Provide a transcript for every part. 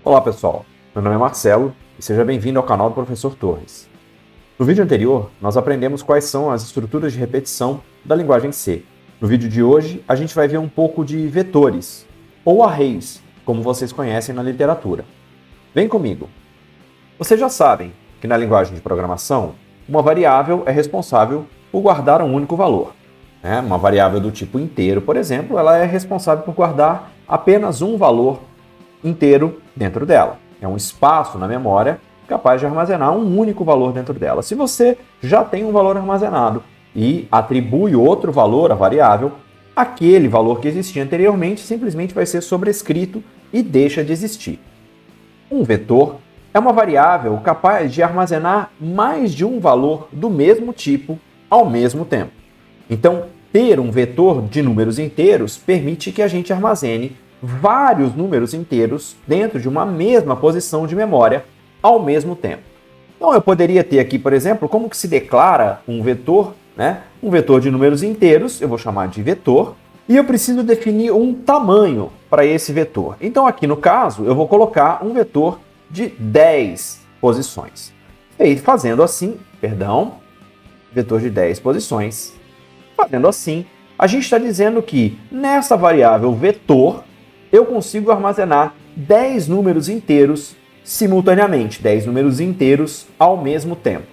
Olá pessoal, meu nome é Marcelo e seja bem-vindo ao canal do Professor Torres. No vídeo anterior, nós aprendemos quais são as estruturas de repetição da linguagem C. No vídeo de hoje, a gente vai ver um pouco de vetores, ou arrays, como vocês conhecem na literatura. Vem comigo! Vocês já sabem que na linguagem de programação, uma variável é responsável por guardar um único valor. Uma variável do tipo inteiro, por exemplo, ela é responsável por guardar apenas um valor inteiro dentro dela. É um espaço na memória capaz de armazenar um único valor dentro dela. Se você já tem um valor armazenado e atribui outro valor à variável, aquele valor que existia anteriormente simplesmente vai ser sobrescrito e deixa de existir. Um vetor é uma variável capaz de armazenar mais de um valor do mesmo tipo ao mesmo tempo. Então, ter um vetor de números inteiros permite que a gente armazene vários números inteiros dentro de uma mesma posição de memória ao mesmo tempo. Então eu poderia ter aqui, por exemplo, como que se declara um vetor, um vetor de números inteiros, eu vou chamar de vetor, e eu preciso definir um tamanho para esse vetor. Então aqui no caso, eu vou colocar um vetor de 10 posições. E fazendo assim, vetor de 10 posições. Fazendo assim, a gente está dizendo que nessa variável vetor, eu consigo armazenar 10 números inteiros simultaneamente, 10 números inteiros ao mesmo tempo.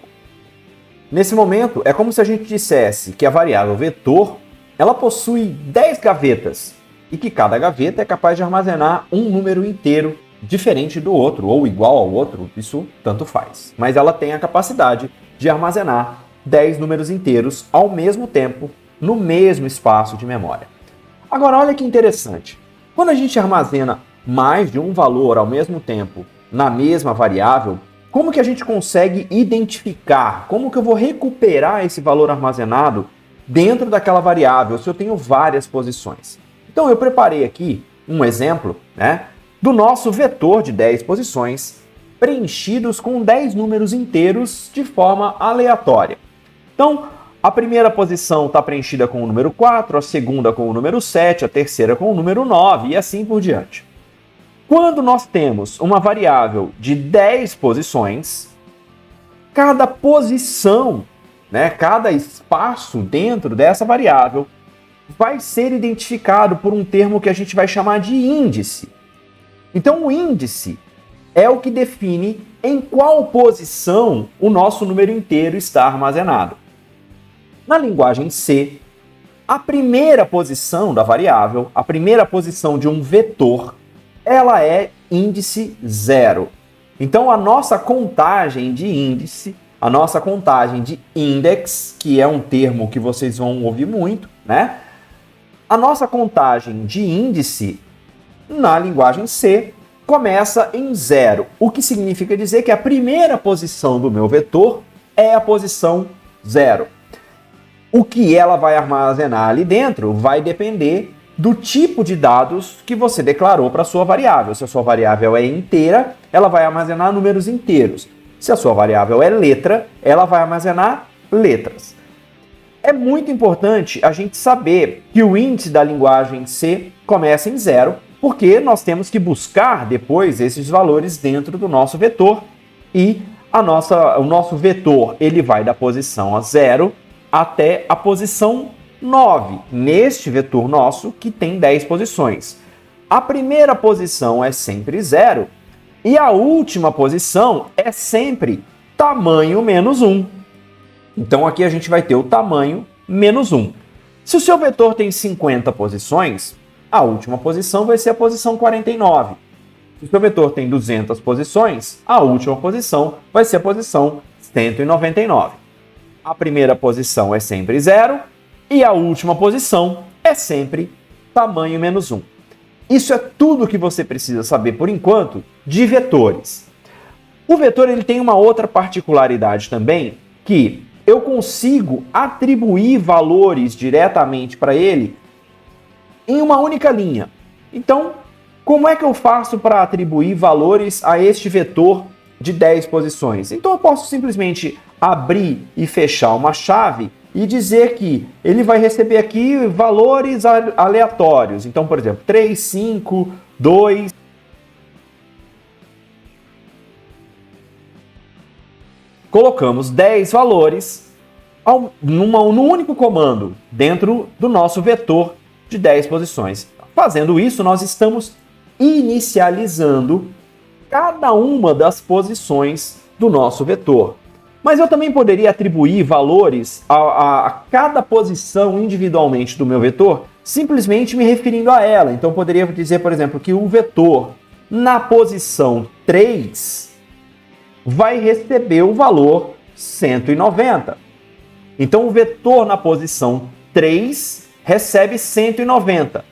Nesse momento, é como se a gente dissesse que a variável vetor ela possui 10 gavetas e que cada gaveta é capaz de armazenar um número inteiro diferente do outro ou igual ao outro, isso tanto faz. Mas ela tem a capacidade de armazenar 10 números inteiros ao mesmo tempo no mesmo espaço de memória. Agora, olha que interessante. Quando a gente armazena mais de um valor ao mesmo tempo na mesma variável, como que a gente consegue identificar, como que eu vou recuperar esse valor armazenado dentro daquela variável, se eu tenho várias posições? Então eu preparei aqui um exemplo do nosso vetor de 10 posições preenchidos com 10 números inteiros de forma aleatória. Então, a primeira posição está preenchida com o número 4, a segunda com o número 7, a terceira com o número 9 e assim por diante. Quando nós temos uma variável de 10 posições, cada posição, cada espaço dentro dessa variável vai ser identificado por um termo que a gente vai chamar de índice. Então, o índice é o que define em qual posição o nosso número inteiro está armazenado. Na linguagem C, a primeira posição da variável, a primeira posição de um vetor, ela é índice 0. Então, a nossa contagem de índice, a nossa contagem de index, que é um termo que vocês vão ouvir muito, a nossa contagem de índice na linguagem C começa em 0, o que significa dizer que a primeira posição do meu vetor é a posição 0. O que ela vai armazenar ali dentro vai depender do tipo de dados que você declarou para a sua variável. Se a sua variável é inteira, ela vai armazenar números inteiros. Se a sua variável é letra, ela vai armazenar letras. É muito importante a gente saber que o índice da linguagem C começa em 0, porque nós temos que buscar depois esses valores dentro do nosso vetor e o nosso vetor ele vai da posição 0 até a posição 9, neste vetor nosso que tem 10 posições. A primeira posição é sempre 0 e a última posição é sempre tamanho menos 1. Então aqui a gente vai ter o tamanho menos 1. Se o seu vetor tem 50 posições, a última posição vai ser a posição 49. Se o seu vetor tem 200 posições, a última posição vai ser a posição 199. A primeira posição é sempre 0 e a última posição é sempre tamanho menos 1. Isso é tudo que você precisa saber, por enquanto, de vetores. O vetor ele tem uma outra particularidade também, que eu consigo atribuir valores diretamente para ele em uma única linha. Então, como é que eu faço para atribuir valores a este vetor de 10 posições? Então eu posso simplesmente abrir e fechar uma chave e dizer que ele vai receber aqui valores aleatórios. Então, por exemplo, 3, 5, 2. colocamos 10 valores no único comando, dentro do nosso vetor de 10 posições. Fazendo isso, nós estamos inicializando cada uma das posições do nosso vetor. Mas eu também poderia atribuir valores a cada posição individualmente do meu vetor, simplesmente me referindo a ela. Então, eu poderia dizer, por exemplo, que o vetor na posição 3 vai receber o valor 190. Então, o vetor na posição 3 recebe 190.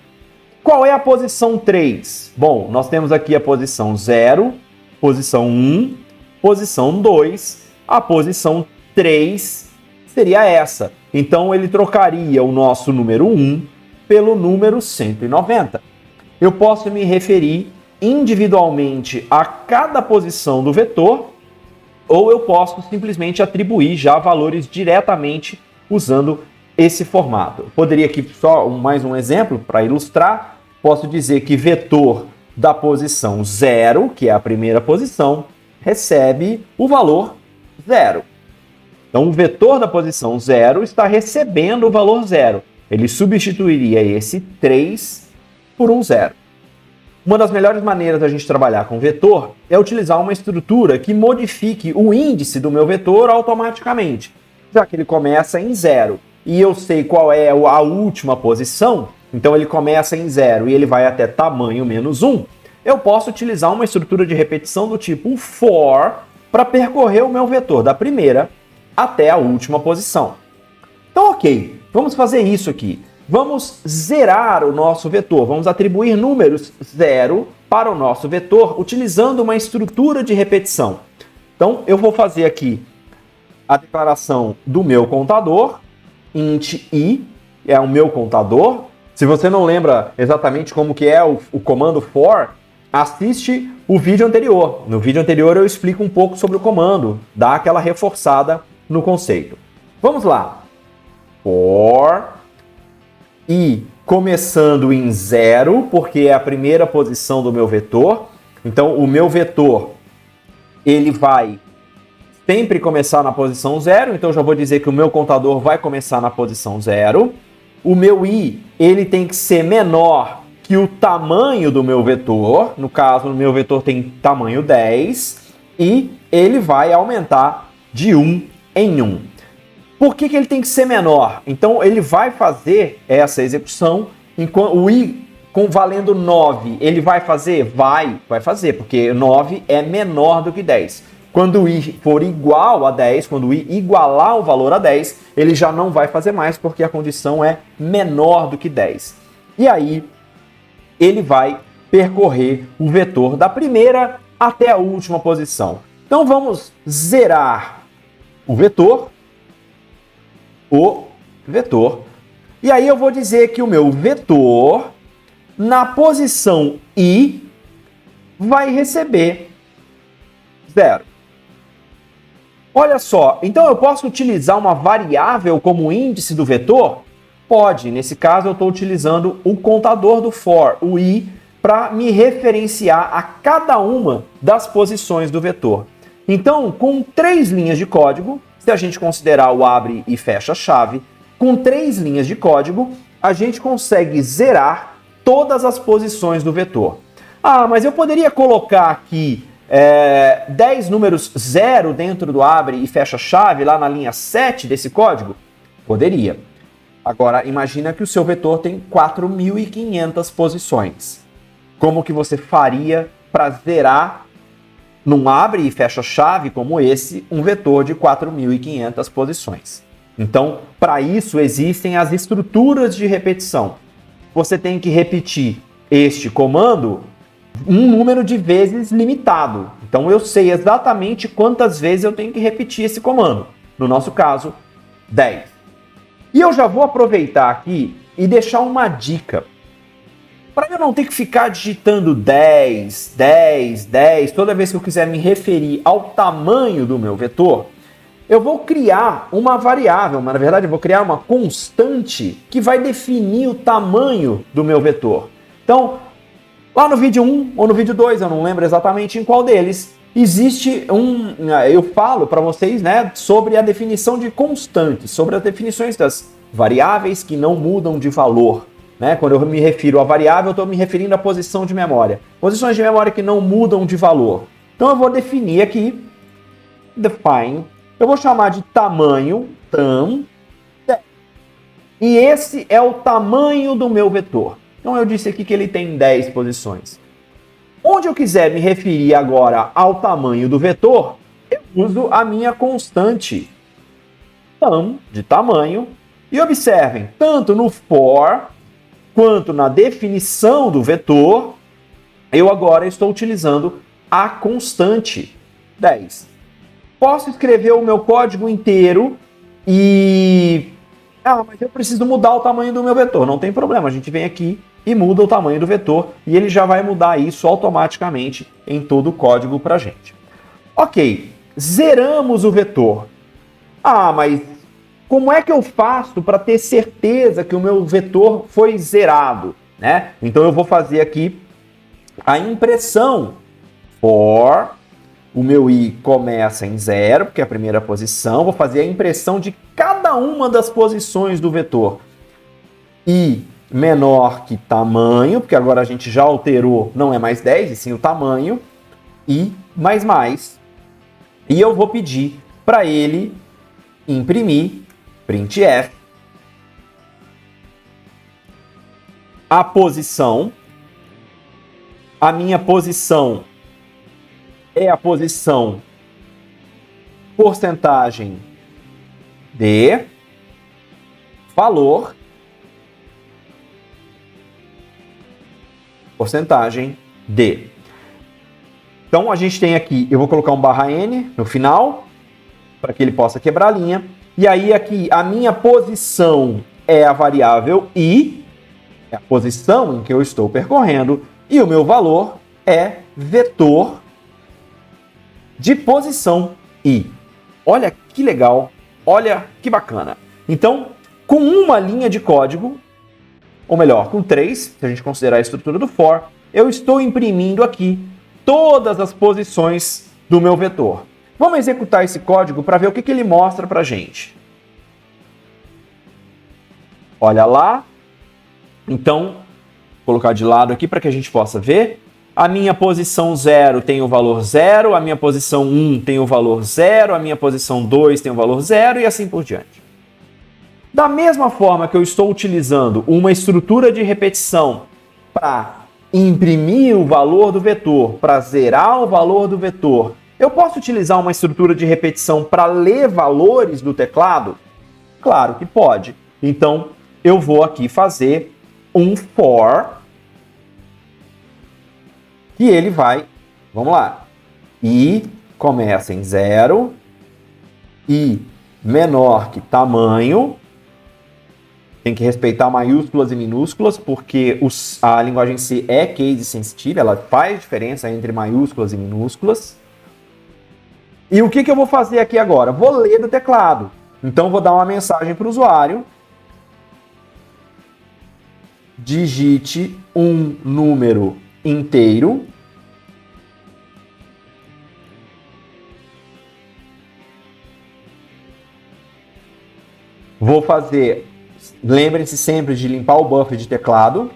Qual é a posição 3? Bom, nós temos aqui a posição 0, posição 1, posição 2. A posição 3 seria essa. Então, ele trocaria o nosso número 1 pelo número 190. Eu posso me referir individualmente a cada posição do vetor, ou eu posso simplesmente atribuir já valores diretamente usando esse formato. Poderia aqui só mais um exemplo para ilustrar. Posso dizer que vetor da posição 0, que é a primeira posição, recebe o valor 0. Então, o vetor da posição 0 está recebendo o valor 0. Ele substituiria esse 3 por um 0. Uma das melhores maneiras da gente trabalhar com vetor é utilizar uma estrutura que modifique o índice do meu vetor automaticamente. Já que ele começa em 0 e eu sei qual é a última posição, então ele começa em 0 e ele vai até tamanho menos 1, eu posso utilizar uma estrutura de repetição do tipo for para percorrer o meu vetor da primeira até a última posição. Então, ok, vamos fazer isso aqui. Vamos zerar o nosso vetor, vamos atribuir números 0 para o nosso vetor utilizando uma estrutura de repetição. Então, eu vou fazer aqui a declaração do meu contador, int i, é o meu contador. Se você não lembra exatamente como que é o comando for, assiste o vídeo anterior. No vídeo anterior eu explico um pouco sobre o comando, dá aquela reforçada no conceito. Vamos lá. For i começando em 0, porque é a primeira posição do meu vetor. Então, o meu vetor, ele vai sempre começar na posição 0. Então, já vou dizer que o meu contador vai começar na posição 0. O meu i, ele tem que ser menor que o tamanho do meu vetor. No caso, o meu vetor tem tamanho 10. E ele vai aumentar de 1 em 1. Por que ele tem que ser menor? Então, ele vai fazer essa execução, enquanto o i valendo 9, ele vai fazer? Vai fazer, porque 9 é menor do que 10. Quando o i for igual a 10, quando o i igualar o valor a 10, ele já não vai fazer mais, porque a condição é menor do que 10. E aí, ele vai percorrer o vetor da primeira até a última posição. Então, vamos zerar o vetor. E aí eu vou dizer que o meu vetor, na posição i, vai receber 0. Olha só, então eu posso utilizar uma variável como índice do vetor? Pode. Nesse caso eu estou utilizando o contador do for, o i, para me referenciar a cada uma das posições do vetor. Então, com 3 linhas de código, se a gente considerar o abre e fecha chave, com 3 linhas de código, a gente consegue zerar todas as posições do vetor. Ah, mas eu poderia colocar aqui 10 números 0 dentro do abre e fecha chave, lá na linha 7 desse código? Poderia. Agora, imagina que o seu vetor tem 4.500 posições. Como que você faria para zerar num abre e fecha chave como esse, um vetor de 4.500 posições? Então, para isso existem as estruturas de repetição. Você tem que repetir este comando um número de vezes limitado. Então, eu sei exatamente quantas vezes eu tenho que repetir esse comando. No nosso caso, 10. E eu já vou aproveitar aqui e deixar uma dica. Para eu não ter que ficar digitando 10, 10, 10, toda vez que eu quiser me referir ao tamanho do meu vetor, eu vou criar uma variável, mas na verdade eu vou criar uma constante que vai definir o tamanho do meu vetor. Então, lá no vídeo 1 ou no vídeo 2, eu não lembro exatamente em qual deles, existe eu falo para vocês, né, sobre a definição de constantes, sobre as definições das variáveis que não mudam de valor. Né? Quando eu me refiro a variável, eu estou me referindo à posição de memória. Posições de memória que não mudam de valor. Então eu vou definir aqui, define, eu vou chamar de tamanho, tam, e esse é o tamanho do meu vetor. Então eu disse aqui que ele tem 10 posições. Onde eu quiser me referir agora ao tamanho do vetor, eu uso a minha constante tam, de tamanho, e observem, tanto no for quanto na definição do vetor, eu agora estou utilizando a constante 10. Posso escrever o meu código inteiro e... mas eu preciso mudar o tamanho do meu vetor. Não tem problema, a gente vem aqui e muda o tamanho do vetor e ele já vai mudar isso automaticamente em todo o código para a gente. Ok, zeramos o vetor. Mas como é que eu faço para ter certeza que o meu vetor foi zerado? Né? Então eu vou fazer aqui a impressão for, o meu i começa em 0, porque é a primeira posição, vou fazer a impressão de cada uma das posições do vetor. I menor que tamanho, porque agora a gente já alterou, não é mais 10, e sim o tamanho, i mais, e eu vou pedir para ele imprimir printf a posição. A minha posição é a posição porcentagem de valor porcentagem de. Então a gente tem aqui, eu vou colocar um /n no final para que ele possa quebrar a linha. E aí aqui a minha posição é a variável i, é a posição em que eu estou percorrendo, e o meu valor é vetor de posição i. Olha que legal, olha que bacana. Então, com uma linha de código, ou melhor, com 3, se a gente considerar a estrutura do for, eu estou imprimindo aqui todas as posições do meu vetor. Vamos executar esse código para ver o que ele mostra para a gente. Olha lá. Então, vou colocar de lado aqui para que a gente possa ver. A minha posição 0 tem o valor 0, a minha posição 1 tem o valor 0, a minha posição 2 tem o valor 0 e assim por diante. Da mesma forma que eu estou utilizando uma estrutura de repetição para imprimir o valor do vetor, para zerar o valor do vetor, eu posso utilizar uma estrutura de repetição para ler valores do teclado? Claro que pode. Então, eu vou aqui fazer um for, que ele vai, vamos lá, i começa em 0, i menor que tamanho, tem que respeitar maiúsculas e minúsculas, porque a linguagem C é case sensitive, ela faz diferença entre maiúsculas e minúsculas. E o que eu vou fazer aqui agora? Vou ler do teclado. Então, vou dar uma mensagem para o usuário. Digite um número inteiro. Vou fazer... Lembrem-se sempre de limpar o buffer de teclado.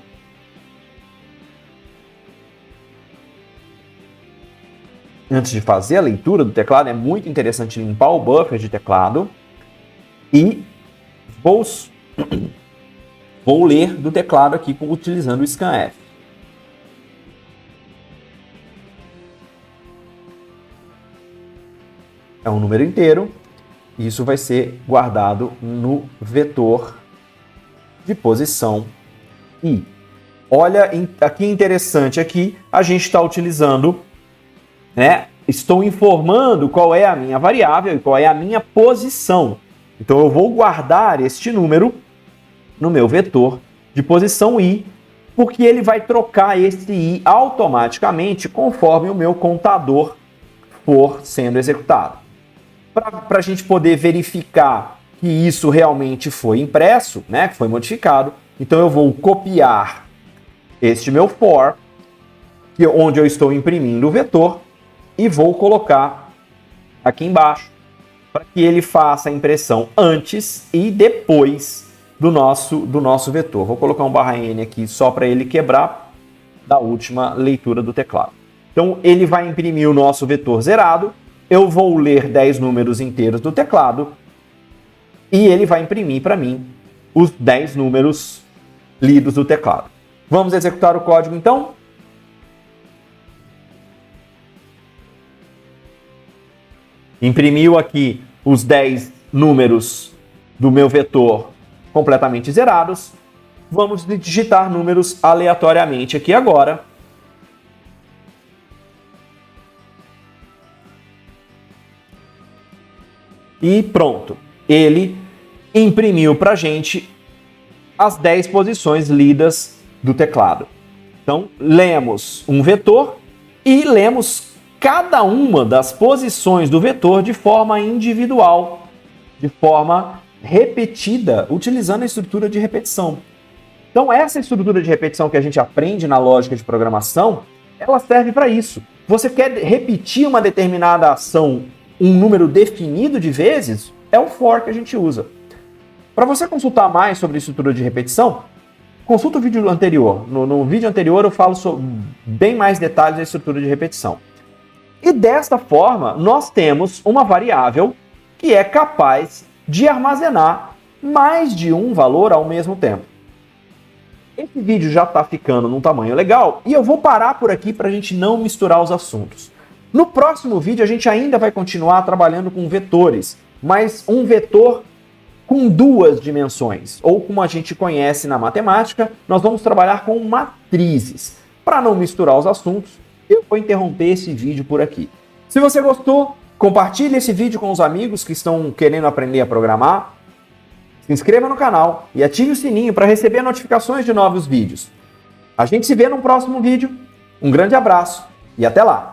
Antes de fazer a leitura do teclado, é muito interessante limpar o buffer de teclado. E vou ler do teclado aqui utilizando o scanf. É um número inteiro. Isso vai ser guardado no vetor de posição i. Olha, aqui interessante, aqui a gente está utilizando, né? Estou informando qual é a minha variável e qual é a minha posição. Então eu vou guardar este número no meu vetor de posição i, porque ele vai trocar esse i automaticamente conforme o meu contador for sendo executado. Para a gente poder verificar que isso realmente foi impresso, né, que foi modificado, então eu vou copiar este meu for, onde eu estou imprimindo o vetor, e vou colocar aqui embaixo para que ele faça a impressão antes e depois do nosso vetor. Vou colocar um /n aqui só para ele quebrar da última leitura do teclado. Então ele vai imprimir o nosso vetor zerado, eu vou ler 10 números inteiros do teclado e ele vai imprimir para mim os 10 números lidos do teclado. Vamos executar o código então? Imprimiu aqui os 10 números do meu vetor completamente zerados. Vamos digitar números aleatoriamente aqui agora. E pronto. Ele imprimiu para a gente as 10 posições lidas do teclado. Então, lemos um vetor e lemos cada uma das posições do vetor de forma individual, de forma repetida, utilizando a estrutura de repetição. Então, essa estrutura de repetição que a gente aprende na lógica de programação, ela serve para isso. Você quer repetir uma determinada ação um número definido de vezes, é o for que a gente usa. Para você consultar mais sobre estrutura de repetição, consulta o vídeo anterior. No vídeo anterior eu falo sobre bem mais detalhes da estrutura de repetição. E desta forma, nós temos uma variável que é capaz de armazenar mais de um valor ao mesmo tempo. Esse vídeo já está ficando num tamanho legal e eu vou parar por aqui para a gente não misturar os assuntos. No próximo vídeo a gente ainda vai continuar trabalhando com vetores, mas um vetor com 2 dimensões, ou como a gente conhece na matemática, nós vamos trabalhar com matrizes. Para não misturar os assuntos, eu vou interromper esse vídeo por aqui. Se você gostou, compartilhe esse vídeo com os amigos que estão querendo aprender a programar. Se inscreva no canal e ative o sininho para receber notificações de novos vídeos. A gente se vê no próximo vídeo. Um grande abraço e até lá!